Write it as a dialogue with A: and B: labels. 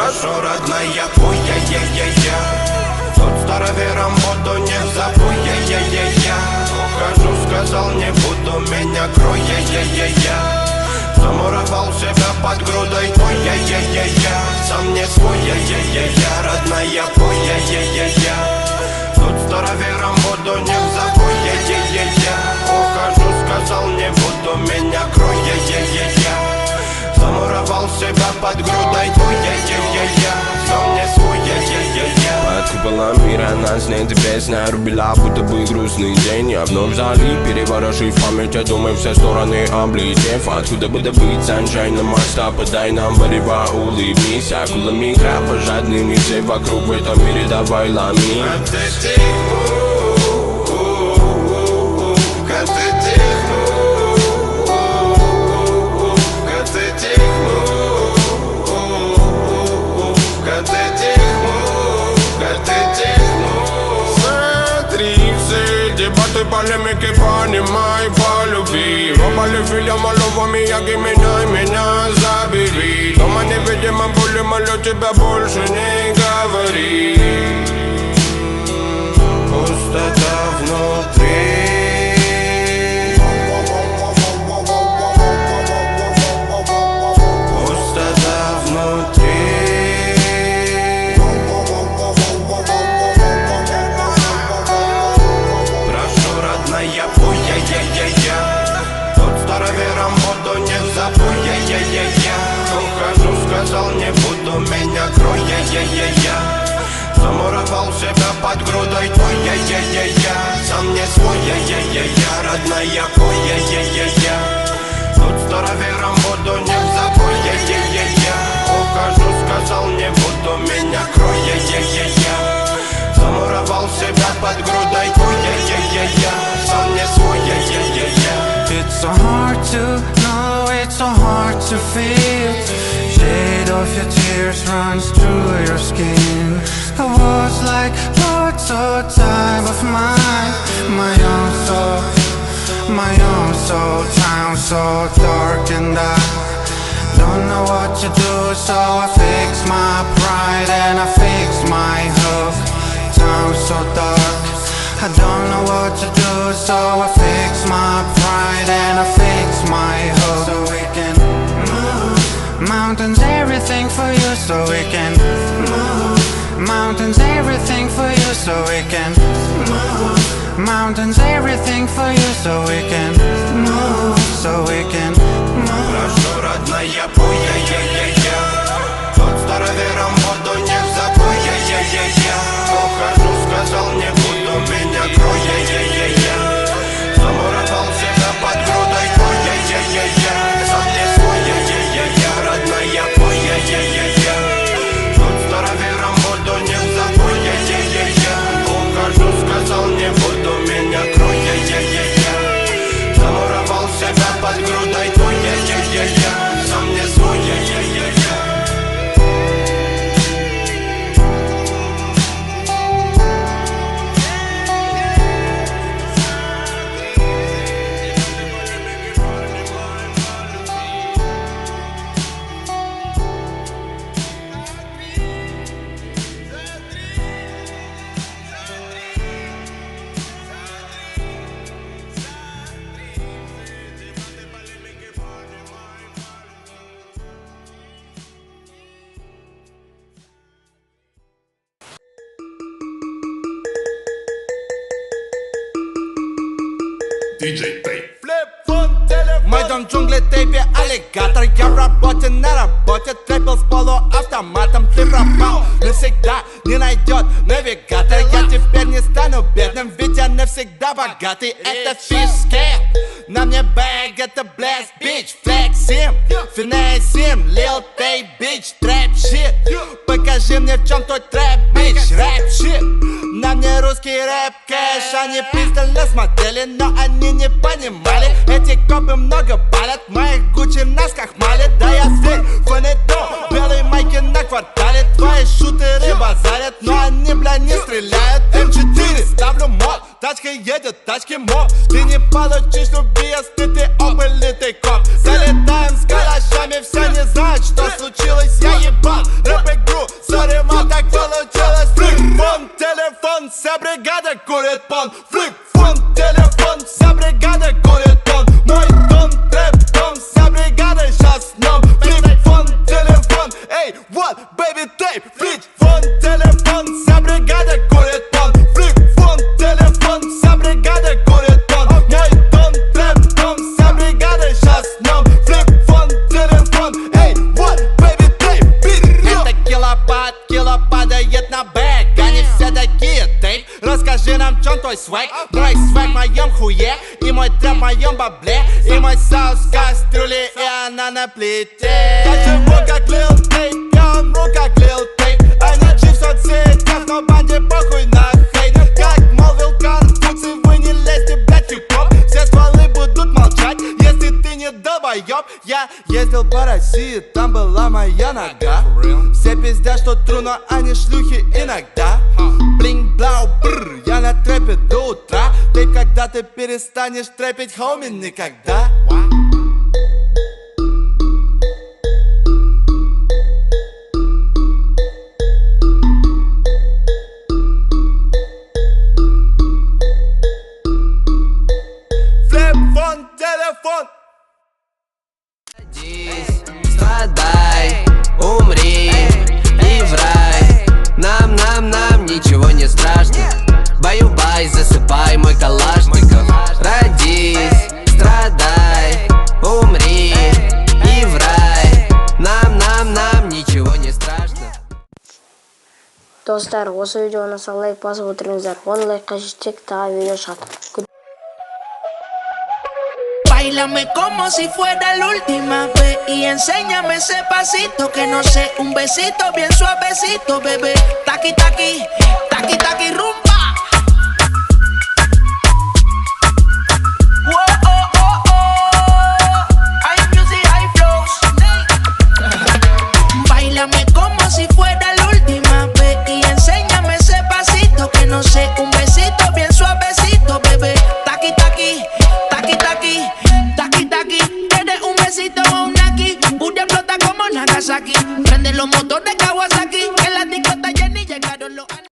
A: Прошу, родная, пой, я. Тут старовером буду, не забудь, я. Ухожу, сказал, не буду, меня крой, я. Замуровал себя под грудой твой, я. Сам не свой, я. Родная, пой, я. Тут старовером буду, не забудь, я. Ухожу, сказал, не буду, меня крой, я. Замуровал себя под грудой твой, я. Сам не свой, я.
B: Под куполом мира нас нет, песня рубила, будто бы грустный день. Я вновь залип, переворошив память, я думаю, все стороны облетев. Откуда бы добыть sunshine на моста, подай нам варева, улыбнись. Акулами кровожадными, все вокруг в этом мире давай ломи.
A: Дебаты, полемики, понимай, полюби. Оба любили малого Мияги, меня забери. Дома невидимо боли, молю тебя больше не говори. Пустота внутри. Пустота внутри. Я пой, я. Тут старовером буду, не забудь, я. Ухожу, сказал, не буду, меня крой, я. Замуровал себя под грудой твой, я. Сам не свой, я. Родная, пой, я. Тут старовером буду, не забудь, я. Ухожу, сказал, не буду, меня крой, я. Замуровал себя под грудой твой, я. Сам не свой, я.
C: It's so hard to know, it's so hard to feel. Shade of your tears runs through your skin. I was like lots of time of mine. My own soul, town so dark, and I don't know what to do, so I fix my pride and I fix my hook. Town so dark, I don't know what to do, so I fix my pride and I fix my hope. So we can move mountains, everything for you, so we can move mountains, everything for you, so we can move mountains, everything for you, so we can move, so we can move.
A: Прошу, родная, пой, я. Тут старовером буду, не забудь, я. Ухожу, сказал, не буду, меня крой, я. Замуровал себя под грудой твой, я. Сам не свой, я. Родная, пой, я. Тут старовером буду, не забудь, я. Ухожу, сказал, не буду, меня крой, я. Замуровал себя под грудой твой, я. Сам не свой, я.
D: DJ Tape.
E: Майдан джунгли, тейпе, аллигатор. Я в работе, на работе. Трэпил с полуавтоматом. Ты пропал, навсегда не найдет навигатор. Я теперь не стану бедным, ведь я навсегда богатый. Это фишскейл, на мне бэг, это блэст, бич. Флексим, финесим, лил тейп, бич. Трэп щит, покажи мне в чем твой трэп, бич. Рэп щит, на мне русский рэп кэш. Они пристально смотрели, но они не понимали. Эти копы много палят, моих Гуччи нас крахмалят. Да я зверь, фанетон, белые майки на квартале. Твои шутеры базарят, но они, бля, не стреляют. М4, ставлю мод, тачка едет, тачки мод. Ты не получишь любви, если ты опылитый коп. Залетаем с калашами, все не знают, что случилось. Я ебал рэп-игру, baby, tape, flip, phone, телефон, вся бригада курит тон. Flip, phone, телефон, вся бригада курит тон. Мой дом, трэп, дом, вся бригада сейчас днем. Flip, phone, телефон, эй, вот, baby, tape, beat. Это кило падает на бэк. Они все такие, тейп. Расскажи нам, в чем твой свэг. Мой свэг в моем хуе, и мой трэп в моем бабле, и мой соус в кастрюле, и она на плите. Я живу как Lil Tape, я умру как Lil Tape. Energy в соцсетях, но банде похуй на хейт. Как молвил Конфуций, вы не лезьте, блядь, хип-хоп. Все стволы будут молчать, если ты не долбоёб. Я ездил по России, там была моя нога. Все пиздят, что тру, но они шлюхи иногда. Блинг-блау, бррр, я на трэпе до утра. Тейп, когда ты перестанешь трэпить, хоми, никогда. Флип-фон, телефон.
D: Страдай, умри и в рай. Нам ничего не страшно. Баю-бай, засыпай мой калашников. Родись, страдай, умри и в рай. Нам ничего не страшно.
F: Достар, осы видеоны лайк басып отырыңыздар. 10 лайкқа жетсек тағы видео шығады.
G: Báilame como si fuera la última vez y enséñame ese pasito que no sé, un besito bien suavecito, bebé. Taqui, taqui, taqui, taqui, rumba.